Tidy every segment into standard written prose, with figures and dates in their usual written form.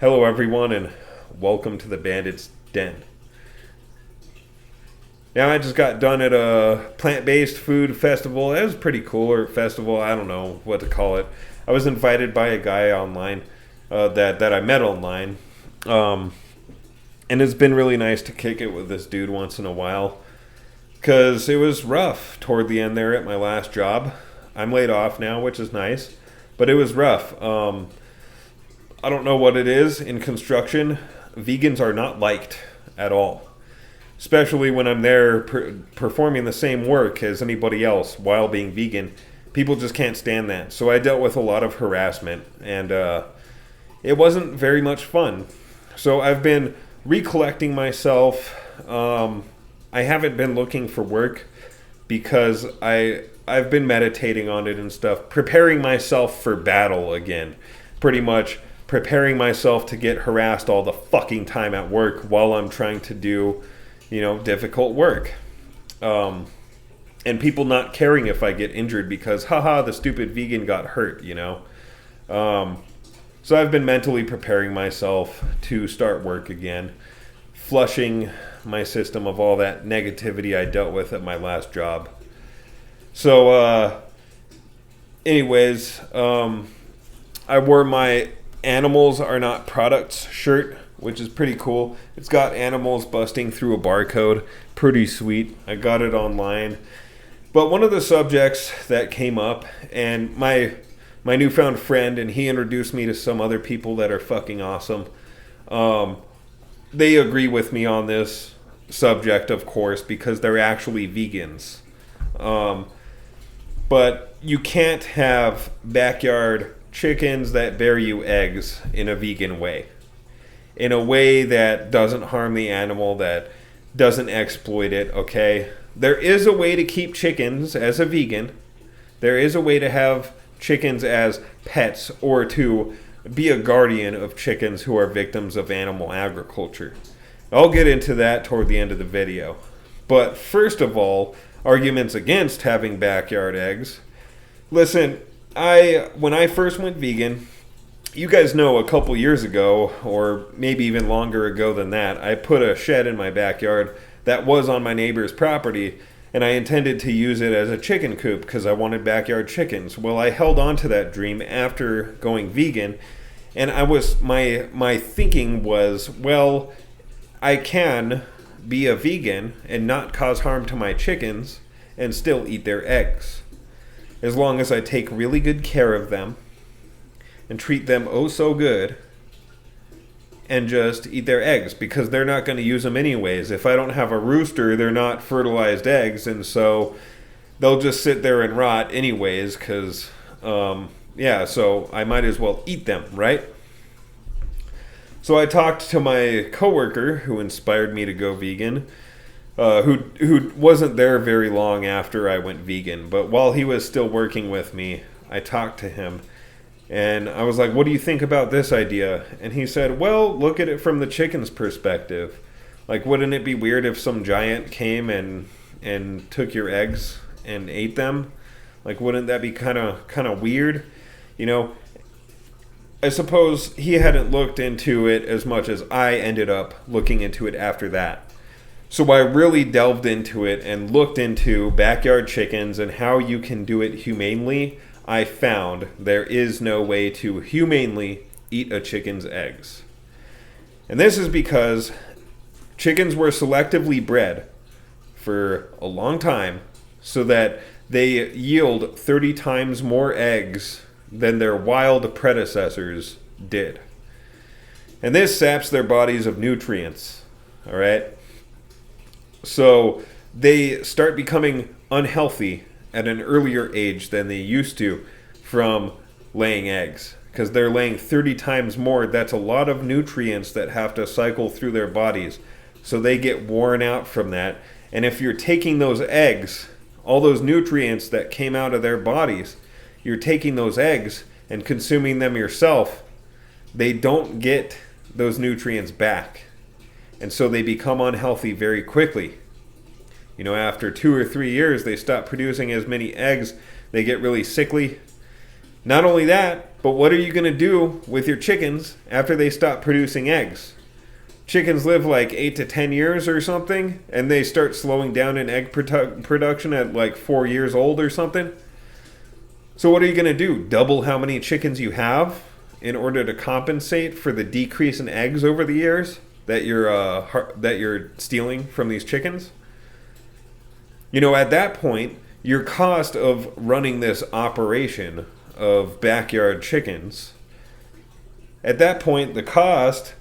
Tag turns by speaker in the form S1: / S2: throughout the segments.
S1: Hello, everyone, and welcome to the Bandit's Den. Now, I just got done at a plant-based food festival. It was pretty cool, or festival. I don't know what to call it. I was invited by a guy online that I met online, um, and it's been really nice to kick it with this dude once in a while because it was rough toward the end there at my last job. I'm laid off now, which is nice, but it was rough. I don't know what it is in construction. Vegans are not liked at all, especially when I'm there performing the same work as anybody else while being vegan. People just can't stand that. So I dealt with a lot of harassment, and it wasn't very much fun. So I've been recollecting myself. I haven't been looking for work because I've been meditating on it and stuff, preparing myself for battle again, pretty much preparing myself to get harassed all the fucking time at work while I'm trying to do, difficult work. And people not caring if I get injured because, haha, the stupid vegan got hurt. So I've been mentally preparing myself to start work again, flushing my system of all that negativity I dealt with at my last job. So, anyways, I wore my Animals Are Not Products shirt, which is pretty cool. It's got animals busting through a barcode. Pretty sweet. I got it online. But one of the subjects that came up, and my newfound friend, and he introduced me to some other people that are fucking awesome. They agree with me on this subject, of course, because they're actually vegans. But you can't have backyard chickens that bear you eggs in a vegan way. In a way that doesn't harm the animal, that doesn't exploit it, okay? There is a way to keep chickens as a vegan. There is a way to have chickens as pets or to be a guardian of chickens who are victims of animal agriculture. I'll get into that toward the end of the video. But first of all, arguments against having backyard eggs. Listen, when I first went vegan, you guys know a couple years ago, or maybe even longer ago than that, I put a shed in my backyard that was on my neighbor's property, and I intended to use it as a chicken coop because I wanted backyard chickens. Well, I held on to that dream after going vegan, and my thinking was, well, I can be a vegan and not cause harm to my chickens and still eat their eggs, as long as I take really good care of them and treat them oh so good and just eat their eggs, because they're not going to use them anyways. If I don't have a rooster, they're not fertilized eggs, and so they'll just sit there and rot anyways, because, so I might as well eat them, right? So I talked to my coworker who inspired me to go vegan, who wasn't there very long after I went vegan. But while he was still working with me, I talked to him. And I was like, what do you think about this idea? And he said, well, look at it from the chicken's perspective. Like, wouldn't it be weird if some giant came and took your eggs and ate them? Like, wouldn't that be kind of weird? I suppose he hadn't looked into it as much as I ended up looking into it after that. So I really delved into it and looked into backyard chickens and how you can do it humanely. I found there is no way to humanely eat a chicken's eggs. And this is because chickens were selectively bred for a long time so that they yield 30 times more eggs than their wild predecessors did. And this saps their bodies of nutrients, all right? So they start becoming unhealthy at an earlier age than they used to from laying eggs, because they're laying 30 times more. That's a lot of nutrients that have to cycle through their bodies. So they get worn out from that. And if you're taking those eggs, all those nutrients that came out of their bodies, you're taking those eggs and consuming them yourself, they don't get those nutrients back. And so they become unhealthy very quickly. After 2 or 3 years, they stop producing as many eggs. They get really sickly. Not only that, But what are you going to do with your chickens after they stop producing eggs? Chickens live like 8 to 10 years or something, and they start slowing down in egg production at like 4 years old or something. So what are you going to do? Double how many chickens you have in order to compensate for the decrease in eggs over the years that you're stealing from these chickens? You know, at that point, your cost of running this operation of backyard chickens, at that point, the cost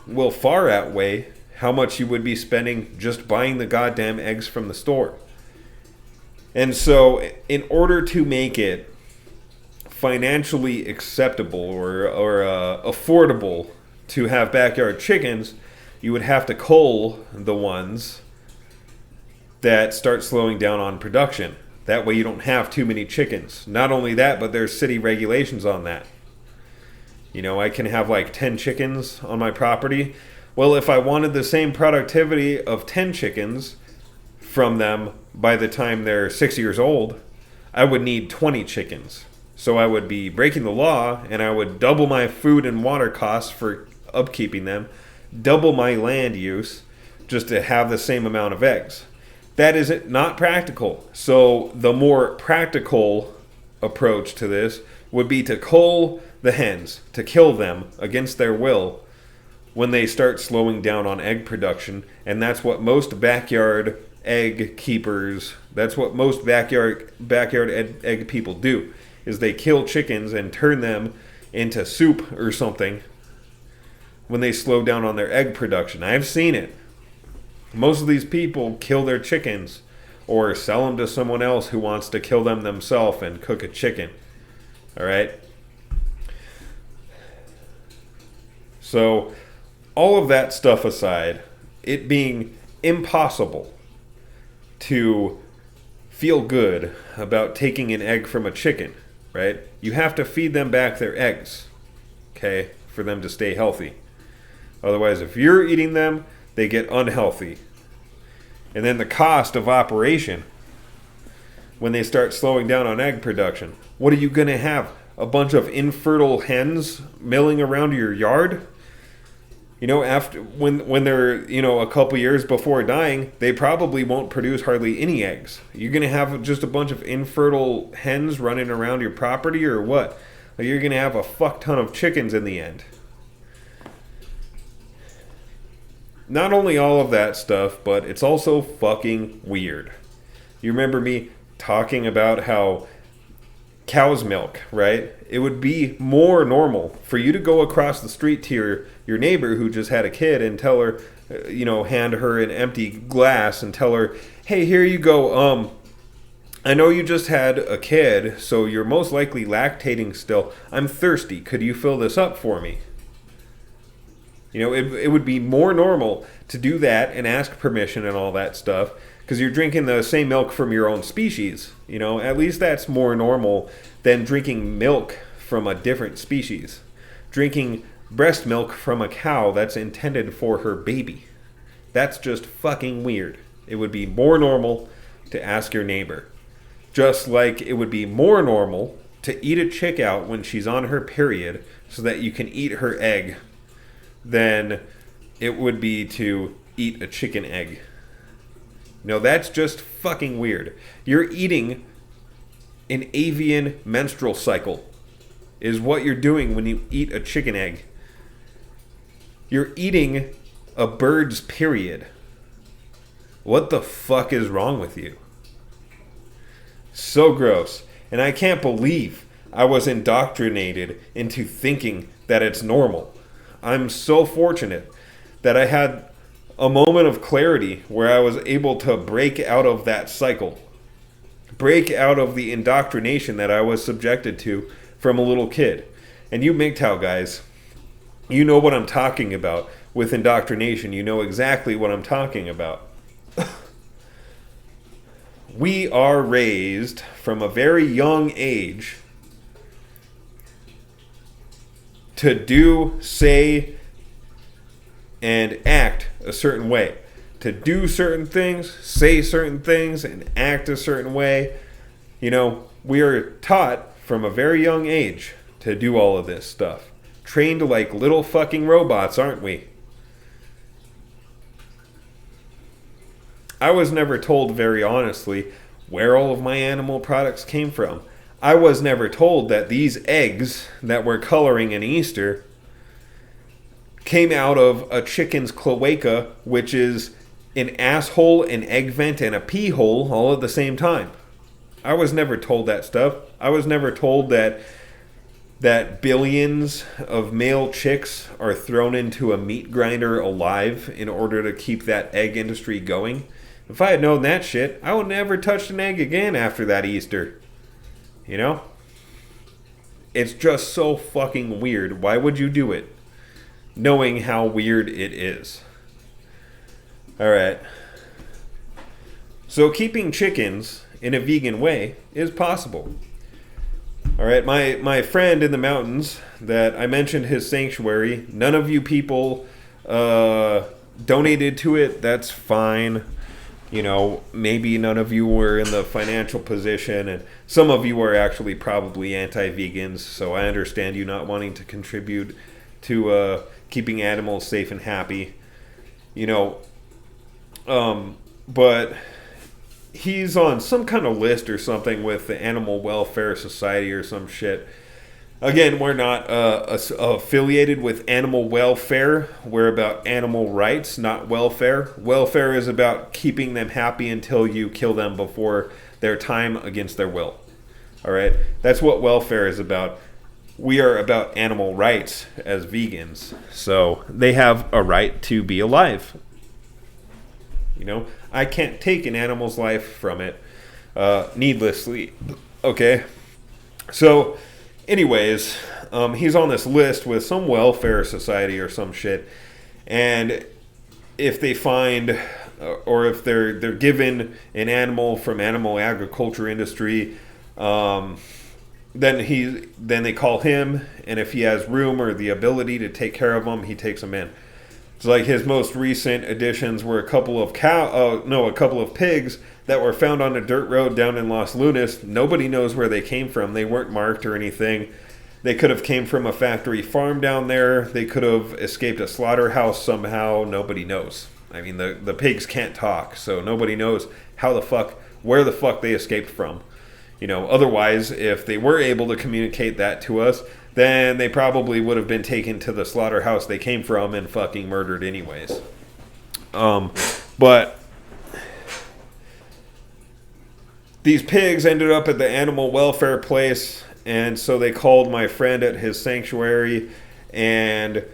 S1: will far outweigh how much you would be spending just buying the goddamn eggs from the store. And so, in order to make it financially acceptable or affordable to have backyard chickens, you would have to cull the ones that start slowing down on production. That way you don't have too many chickens. Not only that, but there's city regulations on that. You know, I can have like 10 chickens on my property. Well, if I wanted the same productivity of 10 chickens from them by the time they're 6 years old, I would need 20 chickens. So I would be breaking the law, and I would double my food and water costs for upkeeping them, double my land use, just to have the same amount of eggs. That is not practical. So the more practical approach to this would be to cull the hens, to kill them against their will when they start slowing down on egg production. And that's what most backyard egg keepers, that's what most backyard egg people do, is they kill chickens and turn them into soup or something when they slow down on their egg production. I've seen it. Most of these people kill their chickens or sell them to someone else who wants to kill them themselves and cook a chicken. All right? So, all of that stuff aside, it being impossible to feel good about taking an egg from a chicken, right? You have to feed them back their eggs, okay, for them to stay healthy. Otherwise, if you're eating them, they get unhealthy. And then the cost of operation, when they start slowing down on egg production, what are you going to have? A bunch of infertile hens milling around your yard? You know, after when they're, you know, a couple years before dying, they probably won't produce hardly any eggs. You're going to have just a bunch of infertile hens running around your property, or what? Or you're going to have a fuck ton of chickens in the end. Not only all of that stuff, but it's also fucking weird. You remember me talking about how cow's milk, right? It would be more normal for you to go across the street to your neighbor who just had a kid and tell her, hand her an empty glass and tell her, hey, here you go. I know you just had a kid, so you're most likely lactating still. I'm thirsty. Could you fill this up for me? You know, it would be more normal to do that and ask permission and all that stuff because you're drinking the same milk from your own species. You know, at least that's more normal than drinking milk from a different species. Drinking breast milk from a cow that's intended for her baby. That's just fucking weird. It would be more normal to ask your neighbor. Just like it would be more normal to eat a chick out when she's on her period so that you can eat her egg than it would be to eat a chicken egg. No, that's just fucking weird. You're eating an avian menstrual cycle is what you're doing when you eat a chicken egg. You're eating a bird's period. What the fuck is wrong with you? So gross. And I can't believe I was indoctrinated into thinking that it's normal. I'm so fortunate that I had a moment of clarity where I was able to break out of that cycle. Break out of the indoctrination that I was subjected to from a little kid. And you MGTOW guys, you know what I'm talking about with indoctrination. You know exactly what I'm talking about. We are raised from a very young age to do, say, and act a certain way. To do certain things, say certain things, and act a certain way. You know, we are taught from a very young age to do all of this stuff. Trained like little fucking robots, aren't we? I was never told, very honestly, where all of my animal products came from. I was never told that these eggs that we're coloring in Easter came out of a chicken's cloaca, which is an asshole, an egg vent, and a pee hole all at the same time. I was never told that stuff. I was never told that billions of male chicks are thrown into a meat grinder alive in order to keep that egg industry going. If I had known that shit, I would never touch an egg again after that Easter. You know? It's just so fucking weird. Why would you do it? Knowing how weird it is. Alright. So keeping chickens in a vegan way is possible. Alright, my friend in the mountains that I mentioned his sanctuary, none of you people donated to it. That's fine. You know, maybe none of you were in the financial position, and some of you are actually probably anti-vegans, so I understand you not wanting to contribute to keeping animals safe and happy. You know, but he's on some kind of list or something with the Animal Welfare Society or some shit. Again, we're not affiliated with animal welfare. We're about animal rights, not welfare. Welfare is about keeping them happy until you kill them before their time against their will. All right? That's what welfare is about. We are about animal rights as vegans. So they have a right to be alive. You know, I can't take an animal's life from it needlessly. Okay? So anyways, he's on this list with some welfare society or some shit, and if they find, or if they're given an animal from animal agriculture industry, then they call him, and if he has room or the ability to take care of them, he takes them in. So like his most recent additions were a couple of pigs that were found on a dirt road down in Los Lunas. Nobody knows where they came from. They weren't marked or anything. They could have came from a factory farm down there. They could have escaped a slaughterhouse somehow. Nobody knows. I mean, the pigs can't talk, so nobody knows where the fuck they escaped from. You know, otherwise, if they were able to communicate that to us, then they probably would have been taken to the slaughterhouse they came from and fucking murdered anyways. But these pigs ended up at the animal welfare place, and so they called my friend at his sanctuary and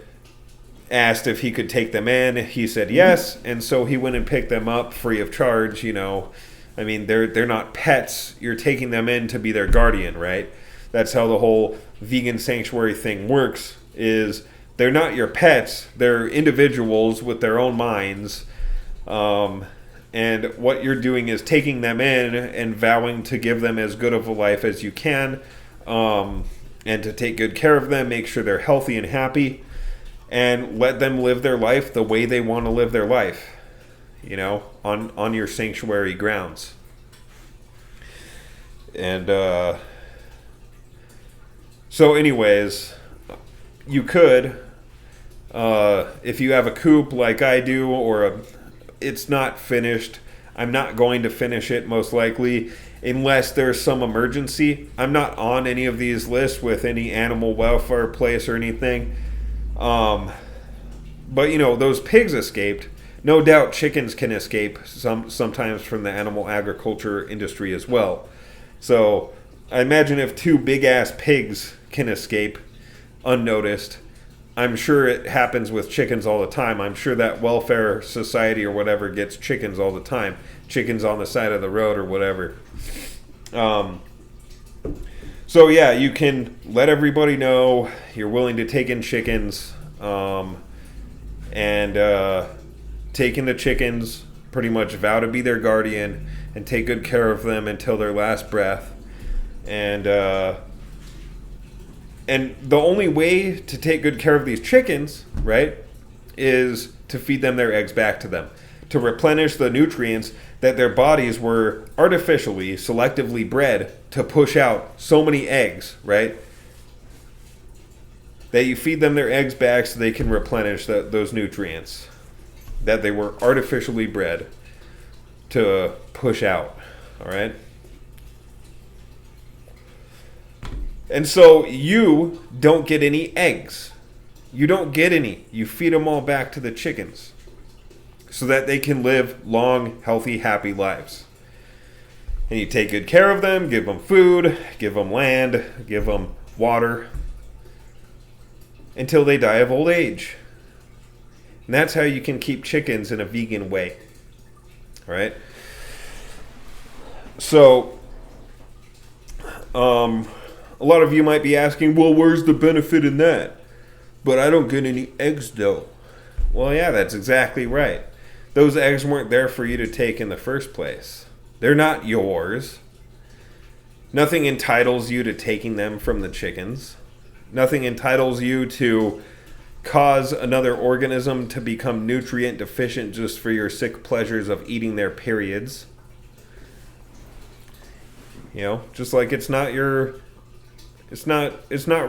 S1: asked if he could take them in. He said yes, and so he went and picked them up free of charge. You know, I mean, they're not pets. You're taking them in to be their guardian, right? That's how the whole vegan sanctuary thing works, is they're not your pets. They're individuals with their own minds. And what you're doing is taking them in and vowing to give them as good of a life as you can, and to take good care of them, make sure they're healthy and happy, and let them live their life the way they want to live their life, you know, on your sanctuary grounds. And so anyways, you could, if you have a coop like I do, or it's not finished, I'm not going to finish it most likely unless there's some emergency. I'm not on any of these lists with any animal welfare place or anything. But you know, those pigs escaped. No doubt chickens can escape sometimes from the animal agriculture industry as well. So I imagine if two big ass pigs can escape unnoticed, I'm sure it happens with chickens all the time. I'm sure that welfare society or whatever gets chickens all the time. Chickens on the side of the road or whatever. So yeah, you can let everybody know you're willing to take in chickens, and taking the chickens, pretty much vow to be their guardian and take good care of them until their last breath. And the only way to take good care of these chickens, right, is to feed them their eggs back to them, to replenish the nutrients that their bodies were artificially, selectively bred to push out so many eggs, right? that you feed them their eggs back so they can replenish those nutrients that they were artificially bred to push out. All right? And so you don't get any eggs. You don't get any. You feed them all back to the chickens so that they can live long, healthy, happy lives. And you take good care of them, give them food, give them land, give them water until they die of old age. And that's how you can keep chickens in a vegan way. All right? So, a lot of you might be asking, well, where's the benefit in that? But I don't get any eggs, though. Well, yeah, that's exactly right. Those eggs weren't there for you to take in the first place. They're not yours. Nothing entitles you to taking them from the chickens. Nothing entitles you to cause another organism to become nutrient deficient just for your sick pleasures of eating their periods. You know, just like it's not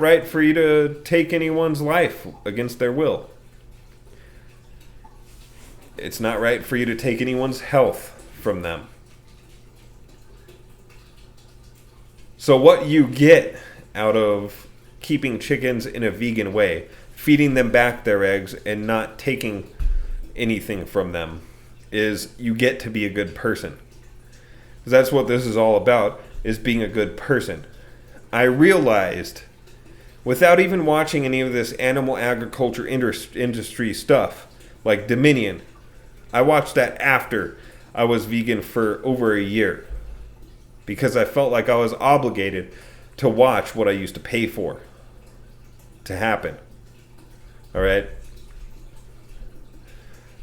S1: right for you to take anyone's life against their will. It's not right for you to take anyone's health from them. So what you get out of keeping chickens in a vegan way, feeding them back their eggs and not taking anything from them, is you get to be a good person. Because that's what this is all about, is being a good person. I realized, without even watching any of this animal agriculture industry stuff, like Dominion, I watched that after I was vegan for over a year. Because I felt like I was obligated to watch what I used to pay for to happen. All right?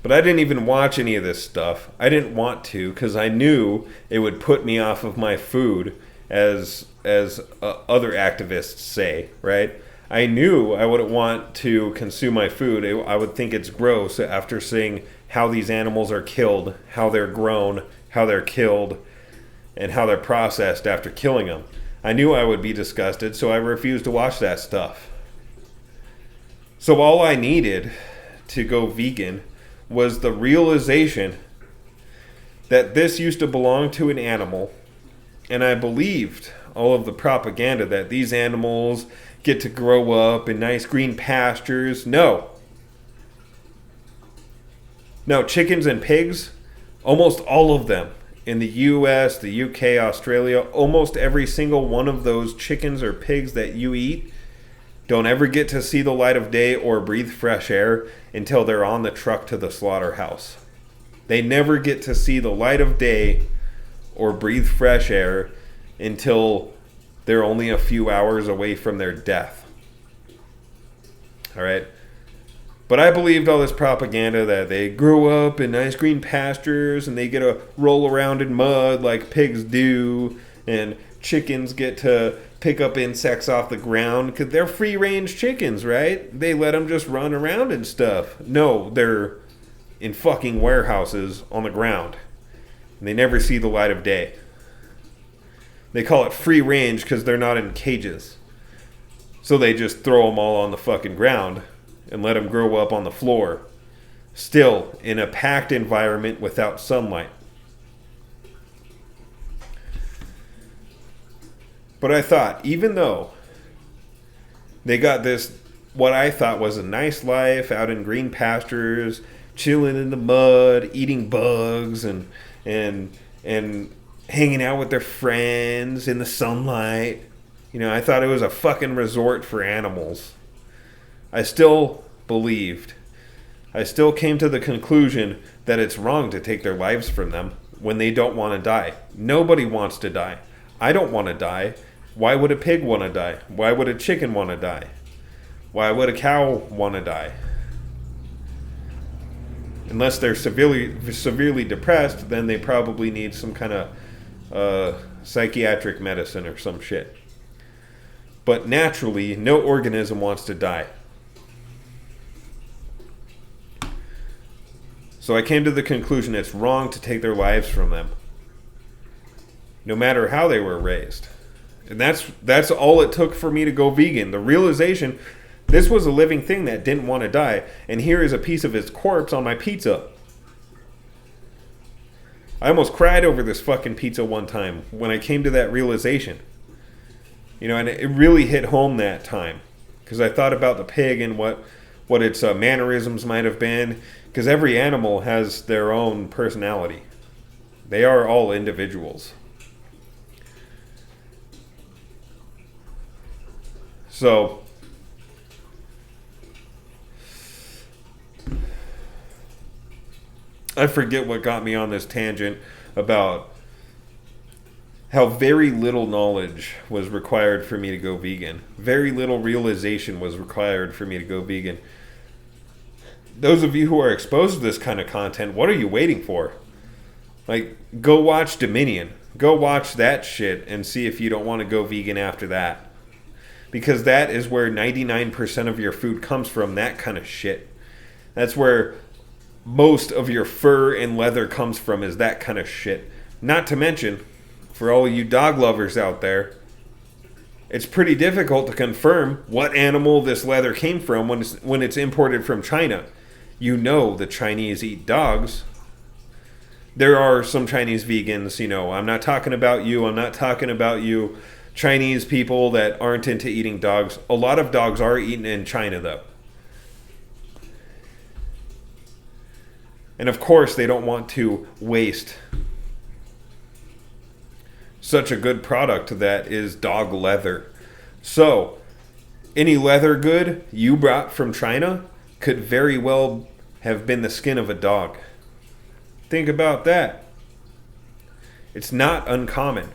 S1: But I didn't even watch any of this stuff. I didn't want to because I knew it would put me off of my food, as other activists say, right? I knew I wouldn't want to consume my food. I would think it's gross after seeing how these animals are killed, how they're grown, how they're killed, and how they're processed after killing them. I knew I would be disgusted, so I refused to watch that stuff. So all I needed to go vegan was the realization that this used to belong to an animal, and I believed all of the propaganda that these animals get to grow up in nice green pastures. No, chickens and pigs, almost all of them, in the US, the UK, Australia, almost every single one of those chickens or pigs that you eat don't ever get to see the light of day or breathe fresh air until they're on the truck to the slaughterhouse. They never get to see the light of day or breathe fresh air until they're only a few hours away from their death. All right? But I believed all this propaganda that they grow up in nice green pastures and they get to roll around in mud like pigs do, and chickens get to pick up insects off the ground because they're free-range chickens, right? They let them just run around and stuff. No, they're in fucking warehouses on the ground. And they never see the light of day. They call it free range because they're not in cages. So they just throw them all on the fucking ground and let them grow up on the floor, still in a packed environment without sunlight. But I thought, even though they got this, what I thought was a nice life out in green pastures, chilling in the mud, eating bugs, and hanging out with their friends in the sunlight. You know, I thought it was a fucking resort for animals. I still believed. I still came to the conclusion that it's wrong to take their lives from them when they don't want to die. Nobody wants to die. I don't want to die. Why would a pig want to die? Why would a chicken want to die? Why would a cow want to die? Unless they're severely depressed, then they probably need some kind of psychiatric medicine or some shit. But naturally, no organism wants to die. So I came to the conclusion it's wrong to take their lives from them, no matter how they were raised. And that's all it took for me to go vegan. The realization This was a living thing that didn't want to die, and here is a piece of its corpse on my pizza. I almost cried over this fucking pizza one time when I came to that realization. You know, and it really hit home that time. Because I thought about the pig and what its mannerisms might have been. Because every animal has their own personality. They are all individuals. So, I forget what got me on this tangent about how very little knowledge was required for me to go vegan. Very little realization was required for me to go vegan. Those of you who are exposed to this kind of content, what are you waiting for? Like, go watch Dominion. Go watch that shit and see if you don't want to go vegan after that. Because that is where 99% of your food comes from, that kind of shit. That's where most of your fur and leather comes from, is that kind of shit. Not to mention, for all you dog lovers out there, it's pretty difficult to confirm what animal this leather came from when it's imported from China. You know the Chinese eat dogs. There are some Chinese vegans, you know, I'm not talking about you, Chinese people that aren't into eating dogs. A lot of dogs are eaten in China, though. And of course, they don't want to waste such a good product that is dog leather. So, any leather good you brought from China could very well have been the skin of a dog. Think about that. It's not uncommon.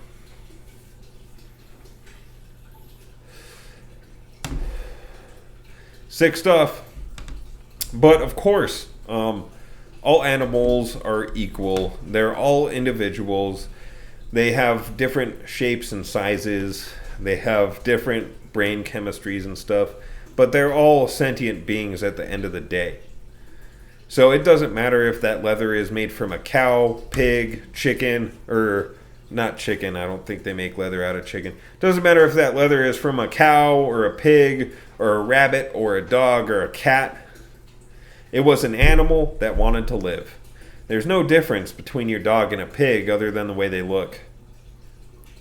S1: Sick stuff. But of course, all animals are equal. They're all individuals. They have different shapes and sizes. They have different brain chemistries and stuff. But they're all sentient beings at the end of the day. So it doesn't matter if that leather is made from a cow, pig, chicken, or not chicken. I don't think they make leather out of chicken. Doesn't matter if that leather is from a cow or a pig or a rabbit or a dog or a cat. It was an animal that wanted to live. There's no difference between your dog and a pig other than the way they look.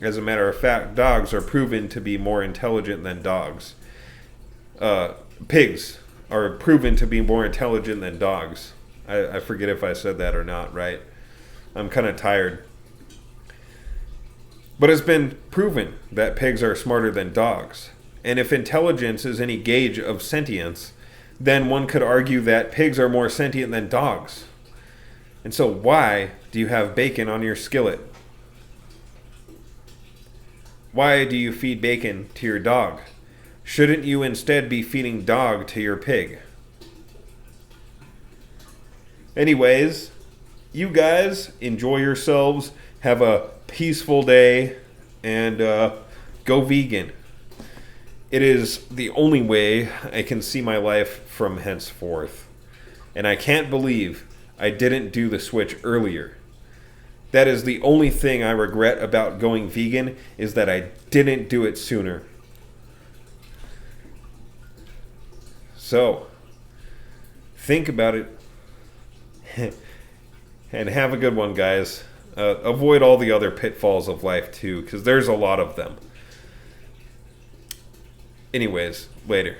S1: As a matter of fact, dogs are proven to be more intelligent than dogs. Pigs are proven to be more intelligent than dogs. I forget if I said that or not, right? I'm kind of tired. But it's been proven that pigs are smarter than dogs. And if intelligence is any gauge of sentience, then one could argue that pigs are more sentient than dogs. And so why do you have bacon on your skillet? Why do you feed bacon to your dog? Shouldn't you instead be feeding dog to your pig? Anyways, you guys enjoy yourselves. Have a peaceful day and go vegan. It is the only way I can see my life from henceforth. And I can't believe I didn't do the switch earlier. That is the only thing I regret about going vegan, is that I didn't do it sooner. So, think about it. And have a good one, guys. Avoid all the other pitfalls of life, too, because there's a lot of them. Anyways, later.